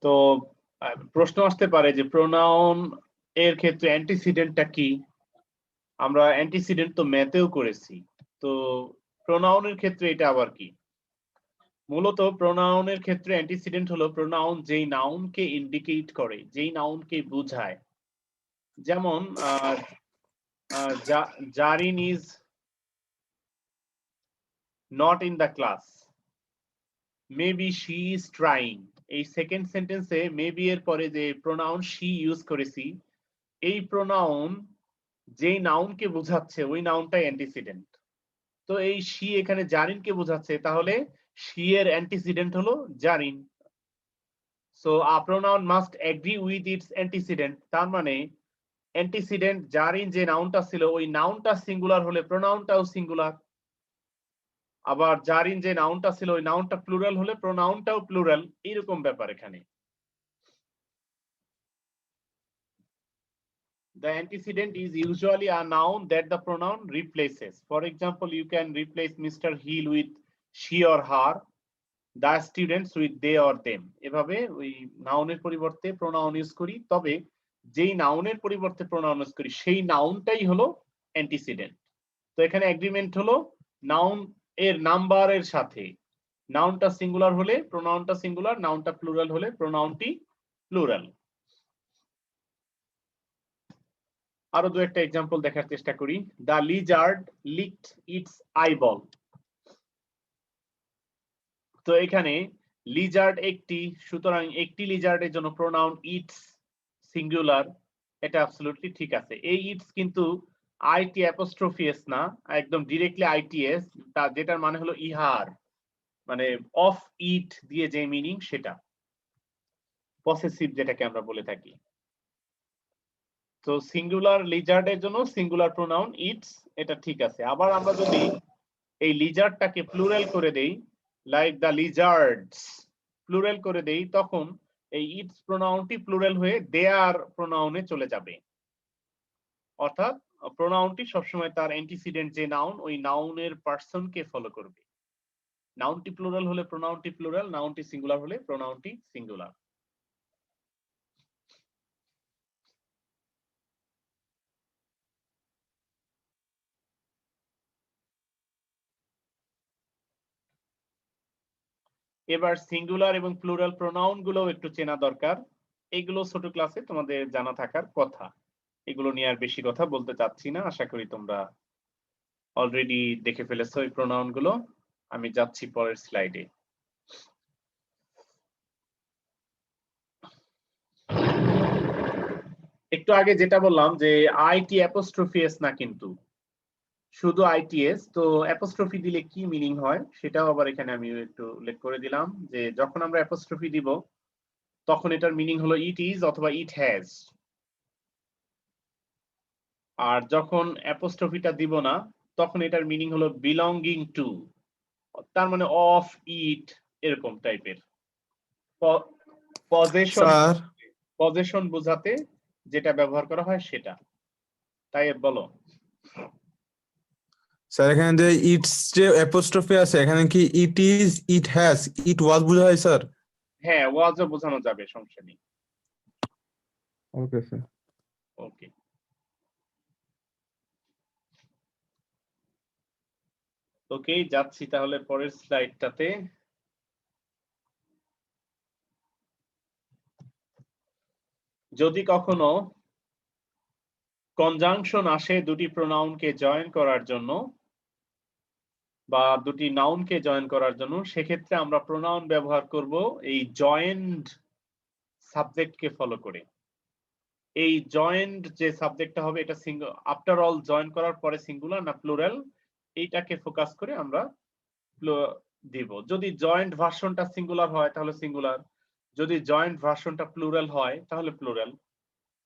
তো প্রশ্ন আসতে পারে যে প্রোনাউন এর ক্ষেত্রে অ্যান্টিসিডেন্টটা কি? আমরা অ্যান্টিসিডেন্ট তো ম্যাথেও করেছি, তো প্রোনাউনের ক্ষেত্রে এটা আবার কি? মূলত প্রোনাউনের ক্ষেত্রে অ্যান্টিসিডেন্ট হলো প্রোনাউন যেই নাউনকে ইন্ডিকেট করে, যেই নাউনকে বোঝায়। যেমন Zarin is not in the class, maybe she is trying. এই সেকেন্ড সেন্টেন্সে মেবি এর পরে যে প্রোনাউন শি ইউজ করেছি, এই প্রোনাউন যেই নাউনকে বোঝাচ্ছে ওই নাউনটাই অ্যান্টিসিডেন্ট। তো এই শি এখানে জারিনকে বোঝাচ্ছে, তাহলে শি এর অ্যান্টিসিডেন্ট হলো Zarin. So a pronoun must agree with its antecedent. তার মানে অ্যান্টিসিডেন্ট জারিন যে নাউনটা ছিল ওই নাউনটা সিঙ্গুলার হলে প্রোনাউনটাও সিঙ্গুলার, আবার জারিন যে নাউনটা ছিল ওই নাউনটা প্লুরাল হলে প্রোনাউনটাও প্লুরাল। এইরকম ব্যাপার এখানে। The antecedent is usually a noun that the pronoun replaces. For example, you can replace Mr. Hill with she or her, the students with they or them. এভাবে ওই নাউনের পরিবর্তে প্রোনাউন ইউজ করি, তবে যেই নাউনের পরিবর্তে প্রোনাউন ইউজ করি সেই নাউনটাই হলো অ্যান্টিসিডেন্ট। তো এখানে এগ্রিমেন্ট হলো নাউন এর নাম্বারের সাথে। নাউনটা সিঙ্গুলার হলে প্রোনাউনটা সিঙ্গুলার, নাউনটা প্লুরাল হলে প্রোনাউনটি প্লুরাল। আরো দু একটা এক্সাম্পল দেখার চেষ্টা করি। The Lizaad leaked it's eyeball. তো এখানে লিজার্ড একটি, সুতরাং একটি লিজার্ডের জন্য প্রোনাউন ইটস সিঙ্গুলার, এটা অ্যাবসলিউটলি ঠিক আছে। এই ইটস কিন্তু আইটি অ্যাপোস্ট্রফি এস না, একদম ডিরেক্টলি আইটিএস, যেটার মানে হলো ইহার, মানে অফ ইট দিয়ে যে মিনিং সেটা, পসেসিভ যেটাকে আমরা বলে থাকি। তো সিঙ্গুলার লিজার্ডের জন্য সিঙ্গুলার প্রোনাউন ইটস, এটা ঠিক আছে। আবার আমরা যদি এই লিজার্ডটাকে প্লুরাল করে দেই, লাইক দ্য লিজার্ডস প্লুরাল করে দেই, তখন এই ইটস প্রোনাউনটি প্লুরাল হয়ে দেয়ার প্রোনাউনে চলে যাবে। অর্থাৎ প্রোনাউনটি সবসময় তার অ্যান্টিসিডেন্ট যে নাউন ওই নাউনের পার্সনকে ফলো করবে। নাউনটি প্লুরাল হলে প্রোনাউনটি প্লুরাল, নাউনটি সিঙ্গুলার হলে প্রোনাউনটি সিঙ্গুলার। এবার সিঙ্গুলার এবং প্লুরাল প্রোনাউন গুলো একটু চেনা দরকার। এগুলো ছোট ক্লাসে তোমাদের জানা থাকার কথা, এগুলো নিয়ে আর বেশি কথা বলতে চাচ্ছি না। আশা করি তোমরা অলরেডি দেখে ফেলেছো এই প্রোনাউন গুলো। আমি যাচ্ছি পরের স্লাইডে। একটু আগে যেটা বললাম যে আইটি অ্যাপোস্ট্রফি এস না, কিন্তু শুধু আইটিএস। তো অ্যাপোস্ট্রফি দিলে কি মিনিং হয় সেটাও আবার এখানে আমি একটু উল্লেখ করে দিলাম, যে যখন আমরা অ্যাপোস্ট্রফি দিব তখন এটার মিনিং হলো ইট ইজ অথবা ইট হ্যাজ। আর যখন অ্যাপোস্ট্রফিটা দিব না তখন এটার মিনিং হলো বিলঙ্গিং টু, তার মানে অফ ইট, এরকম টাইপের। পজেশন বোঝাতে যেটা ব্যবহার করা হয় সেটা। তাই বলো স্যার, এখানে যে ইটস যে অ্যাপোস্ট্রফি আছে, এখানে কি ইট ইজ, ইট হ্যাজ, ইট ওয়াজ বোঝা হয় স্যার? হ্যাঁ, ওয়াজও বোঝানো যাবে, সমস্যা নেই। Okay sir. ওকে, ওকে, যাচ্ছি তাহলে পরের স্লাইডটাতে। যদি কখনো কনজাংশন আসে দুটি প্রোনাউনকে জয়েন করার জন্য বা দুটি নাউনকে জয়েন করার জন্য, সেক্ষেত্রে আমরা প্রোনাউন ব্যবহার করব এই জয়েন্ট সাবজেক্টকে ফলো করে। এই জয়েন্ট যে সাবজেক্টটা হবে এটা সিঙ্গুলার, আফটার অল জয়েন করার পরে সিঙ্গুলার না প্লুরাল, এইটাকে ফোকাস করে আমরা দিব। যদি জয়েন্ট ভার্সনটা সিঙ্গুলার হয় তাহলে সিঙ্গুলার, যদি জয়েন্ট ভার্সনটা প্লুরাল হয় তাহলে প্লুরাল।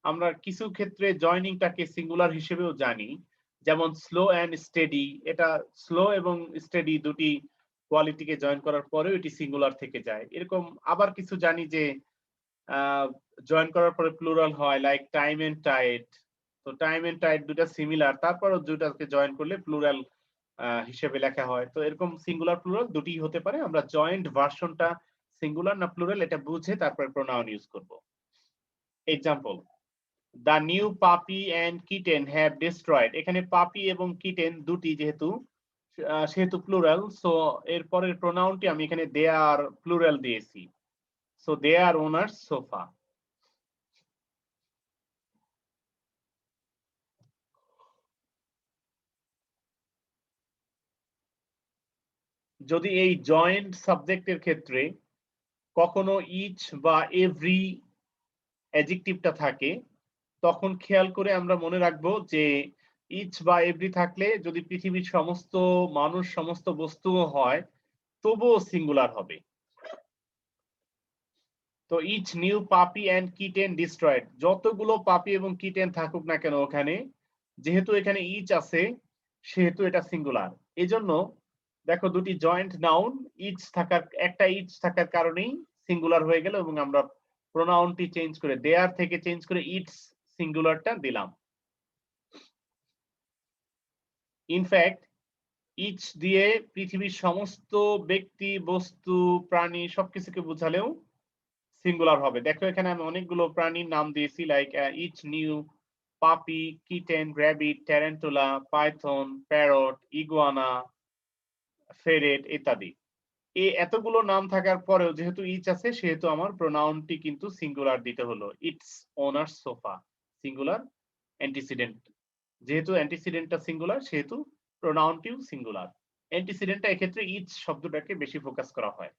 আমরা কিছু ক্ষেত্রে জয়নিংটাকে সিঙ্গুলার হিসেবেও জানি, যেমন স্লো অ্যান্ড স্টেডি। এটা স্লো এবং স্টেডি দুটি কোয়ালিটিকে জয়েন করার পরেও এটি সিঙ্গুলার থেকে যায়। এরকম আবার কিছু জানি যে জয়েন করার পরে প্লুরাল হয়, লাইক টাইম এন্ড টাইড। তো টাইম এন্ড টাইড দুটা সিমিলার, তারপরও দুটাকে জয়েন করলে প্লুরাল হিসেবে লেখা হয়। তো এরকম সিঙ্গুলার প্লুরাল দুটি হতে পারে। আমরা জয়েন্ট ভার্সনটা সিঙ্গুলার না প্লুরাল এটা বুঝে তারপরে প্রোনাউন ইউজ করব। এক্সাম্পল, দ্য নিউ পাপি অ্যান্ড কিটেন হ্যাভ ডিস্ট্রয়েড। এখানে পাপি এবং কিটেন দুটি সেহেতু প্লুরাল, সো এর পরের প্রোনাউনটি আমি এখানে দে আর প্লুরাল দিয়েছি, so they are owner sofa. যদি এই জয়েন্ট সাবজেক্টের ক্ষেত্রে কখনো ইচ বা এভরি অ্যাডজেক্টিভটা থাকে, তখন খেয়াল করে আমরা মনে রাখবো যে ইচ বা এভরি থাকলে যদি পৃথিবীর সমস্ত মানুষ সমস্ত বস্তুও হয় তবুও সিঙ্গুলার হবে। তো ইচ নিউ পাপি অ্যান্ড কিটেন ডিস্ট্রয়েড, যতগুলো পাপি এবং কিটেন থাকুক না কেন ওখানে, যেহেতু এখানে ইচ আছে সেহেতু এটা সিঙ্গুলার। এজন্য দেখো দুটি জয়েন্ট নাউন একটা ইচ থাকার কারণেই সিঙ্গুলার হয়ে গেল এবং আমরা প্রোনাউনটি চেঞ্জ করে দেয়ার থেকে চেঞ্জ করে ইটস সিঙ্গুলারটা দিলাম। ইনফ্যাক্ট ইচ দিয়ে পৃথিবীর সমস্ত ব্যক্তি বস্তু প্রাণী সবকিছুকে বোঝালেও সিঙ্গুলার হবে। দেখো এখানে আমি অনেকগুলো প্রাণীর নাম দিয়েছি, like each new puppy, kitten, rabbit, tarantula, python, parrot, iguana, ferret ইত্যাদি। এতগুলো নাম থাকার পরেও যেহেতু ইচ আছে সেহেতু আমার প্রোনাউনটি কিন্তু সিঙ্গুলার দিতে হলো, it's owner sofa, singular antecedent. যেহেতু অ্যান্টিসিডেন্টটা সিঙ্গুলার সেহেতু প্রোনাউনটিও সিঙ্গুলার। অ্যান্টিসিডেন্টটা এক্ষেত্রে ইচ শব্দটাকে বেশি ফোকাস করা হয়।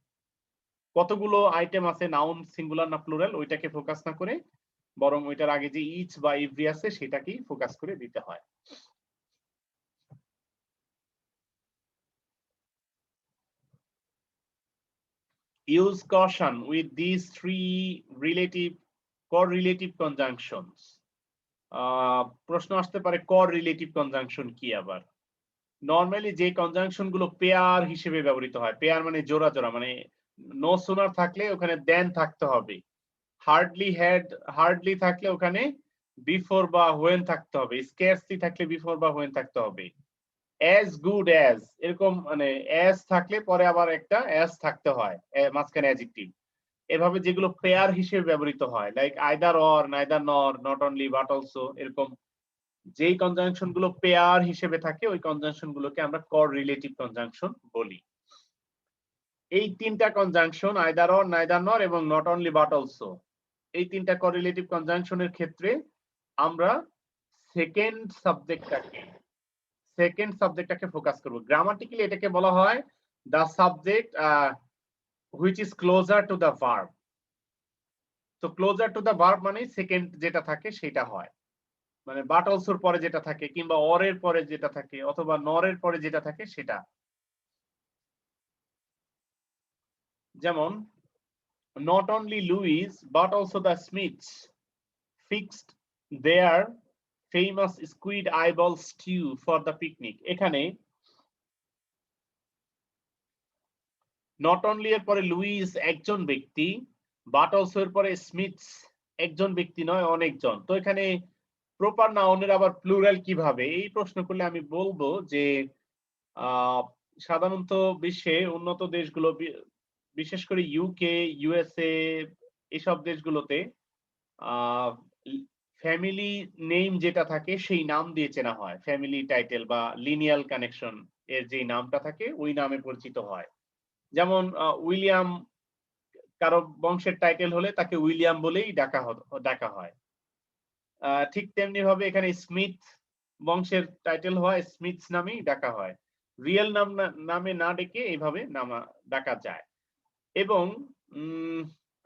কতগুলো আইটেম আছে নাউন সিঙ্গুলার না প্লুরাল ওইটাকে ফোকাস না করে বরং ওইটার আগে যে ইচ বা এভরি আছে সেটাকেই ফোকাস করে দিতে হয়। Use caution with these three correlative conjunctions. প্রশ্ন আসতে পারে correlative conjunction কি আবার। নরমালি যে কনজাংশন গুলো পেয়ার হিসেবে ব্যবহৃত হয়, পেয়ার মানে জোড়া জোড়া, মানে নো সুনার থাকলে ওখানে দেন থাকতে হবে, হার্ডলি থাকলে ওখানে বিফোর বা হোয়েন থাকতে হবে, স্কেয়ারসলি থাকলে বিফোর বা হোয়েন থাকতে হবে, অ্যাজ গুড অ্যাজ এরকম মানে অ্যাজ থাকলে পরে আবার একটা অ্যাজ থাকতে হয় মাঝখানে অ্যাডজেক্টিভ। এভাবে যেগুলো পেয়ার হিসেবে ব্যবহৃত হয় লাইক আইদার অর, নাইদার নর, নট অনলি বাট অলসো, এরকম যেই কনজাংশন গুলো পেয়ার হিসেবে থাকে ওই কনজাংশন গুলোকে আমরা কররিলেটিভ কনজাংশন বলি। এই তিনটা কনজাংশন আইদার অর, নাইদার নর এবং নট অনলি বাট অলসো, এই তিনটা কররিলেটিভ কনজাংশনের ক্ষেত্রে আমরা সেকেন্ড সাবজেক্টটাকে ফোকাস করব। গ্রামাটিক্যালি এটাকে বলা হয় the subject which is closer to the verb. তো ক্লোজার টু দ্য ভার্ব মানে সেকেন্ড যেটা থাকে সেটা হয়, মানে বাট অলসোর পরে যেটা থাকে কিংবা অরের পরে যেটা থাকে অথবা নরের পরে যেটা থাকে সেটা। যেমন not only Louis but also the Smiths fixed their famous squid eyeball stew for the picnic. এখানে not only এর পরে লুইস একজন ব্যক্তি, but also এর পরে স্মিথস একজন ব্যক্তি নয় অনেকজন। তো এখানে প্রপার নাউনের আবার প্লুরাল কিভাবে, এই প্রশ্ন করলে আমি বলবো যে সাধারণত বিশ্বে উন্নত দেশগুলো বিশেষ করে ইউকে, ইউএসএ এসব দেশগুলোতে ফ্যামিলি নেম যেটা থাকে সেই নাম দিয়ে চেনা হয়, ফ্যামিলি টাইটেল বা লিনিয়াল কানেকশন এর যে নামটা থাকে ওই নামে পরিচিত হয়। যেমন উইলিয়াম কারো বংশের টাইটেল হলে তাকে উইলিয়াম বলেই ডাকা হয়। ঠিক তেমনি ভাবে এখানে স্মিথ বংশের টাইটেল হয় স্মিথস নামেই ডাকা হয়, রিয়েল নামে না ডেকে এইভাবে ডাকা যায়। এবং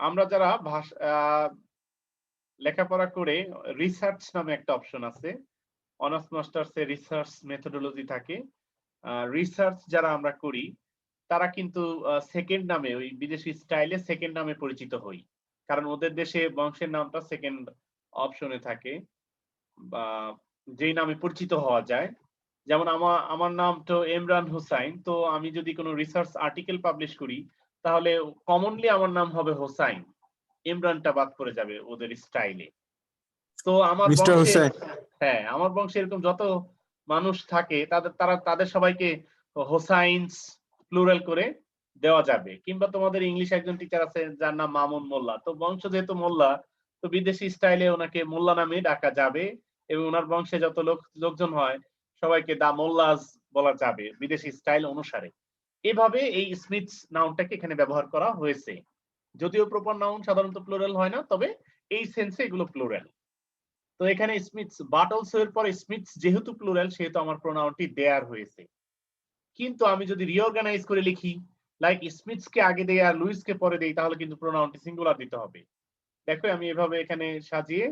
আমরা যারা লেখাপড়া করে রিসার্চ নামে একটা অপশন আছে, honours masters a research methodology থাকে, রিসার্চ যারা আমরা করি তারা কিন্তু সেকেন্ড নামে ওই বিদেশি স্টাইলে সেকেন্ড নামে পরিচিত হই, কারণ ওদের দেশে বংশের নামটা সেকেন্ড অপশনে থাকে বা যেই নামে পরিচিত হওয়া যায়। যেমন আমার নাম তো ইমরান হোসাইন, তো আমি যদি কোনো রিসার্চ আর্টিকেল পাবলিশ করি তাহলে কমনলি আমার নাম হবে হোসাইন, ইমরানটা বাদ পড়ে যাবে ওদের স্টাইলে। তো আমার বংশে এরকম যত মানুষ থাকে তাদের সবাইকে হোসাইন্স প্লুরাল করে দেওয়া যাবে। কিংবা তোমাদের ইংলিশ একজন টিচার আছে যার নাম মামুন মোল্লা, তো বংশ যেহেতু মোল্লা, তো বিদেশি স্টাইলে ওনাকে মোল্লা নামে ডাকা যাবে এবং ওনার বংশে যত লোকজন হয় সবাইকে দা মোল্লাস বলা যাবে বিদেশি স্টাইল অনুসারে। এভাবে এই স্মিথস নাউনটাকে এখানে ব্যবহার করা হয়েছে। যদিও প্রপার নাউন সাধারণত প্লুরাল হয় না, তবে এই সেন্সে এগুলো প্লুরাল। তো এখানে স্মিথস বাট অলসো এর পরে স্মিথস যেহেতু প্লুরাল সেহেতু আমার প্রোনাউনটি দেয়ার হয়েছে। কিন্তু আমি যদি রিঅর্গানাইজ করে লিখি, লাইক স্মিথস কে আগে দেই আর লুইস কে পরে দেই, তাহলে কিন্তু প্রোনাউনটি সিঙ্গুলার দিতে হবে। দেখো আমি এভাবে এখানে সাজিয়ে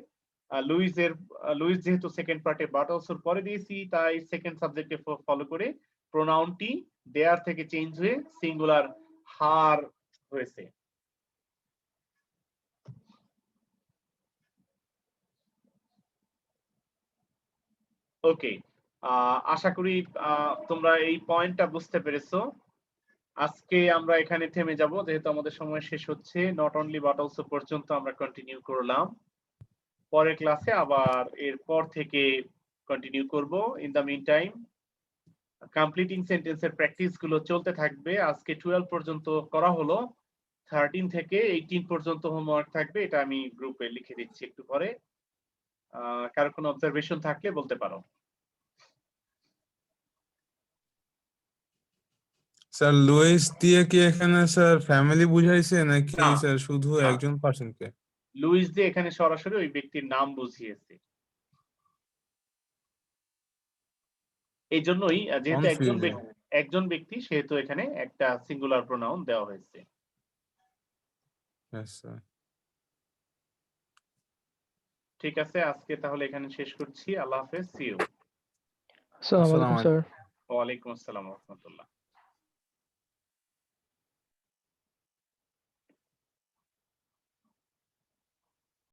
লুইস যেহেতু সেকেন্ড পার্টে বাট অলসোর পরে দিয়েছি, তাই সেকেন্ড সাবজেক্টে ফলো করে প্রোনাউনটি দেয়ার থেকে চেঞ্জ হয়ে সিঙ্গুলার হার হয়েছে। ওকে, আশা করি তোমরা এই পয়েন্টটা বুঝতে পেরেছো। আজকে আমরা এখানে থেমে যাব, যেহেতু আমাদের সময় শেষ হচ্ছে। নট অনলি বাট অলসো পর্যন্ত আমরা কন্টিনিউ করলাম। পরের ক্লাসে আবার এরপর থেকে কন্টিনিউ করব। In the meantime completing সেন্টেন্সের প্র্যাকটিস গুলো চলতে থাকবে। আজকে 12 পর্যন্ত করা হলো, 13 থেকে 18 পর্যন্ত হোমওয়ার্ক থাকবে। এটা আমি গ্রুপে লিখে দিচ্ছি একটু পরে। কারো কোনো অবজারভেশন থাকলে বলতে পারো। স্যার লুইস দিয়ে কি এখানে স্যার ফ্যামিলি বুঝাইছে নাকি না, স্যার শুধু না, একজন পার্সনকে? লুইস দিয়ে এখানে সরাসরি ওই ব্যক্তির নাম বুঝিয়েছে। এই জন্যই যেহেতু কনফিউজিং। একজন ব্যক্তি সেহেতু এখানে একটা সিঙ্গুলার প্রোনাউন দেওয়া হয়েছে। Yes, sir. ঠিক আছে, আজকে তাহলে এখানে শেষ করছি। আল্লাহ হাফেজ, সি ইউ। আসসালামু আলাইকুম আসসালামু আলাইকুম। স্যার। ওয়ালাইকুম আসসালাম ওয়া রাহমাতুল্লাহ।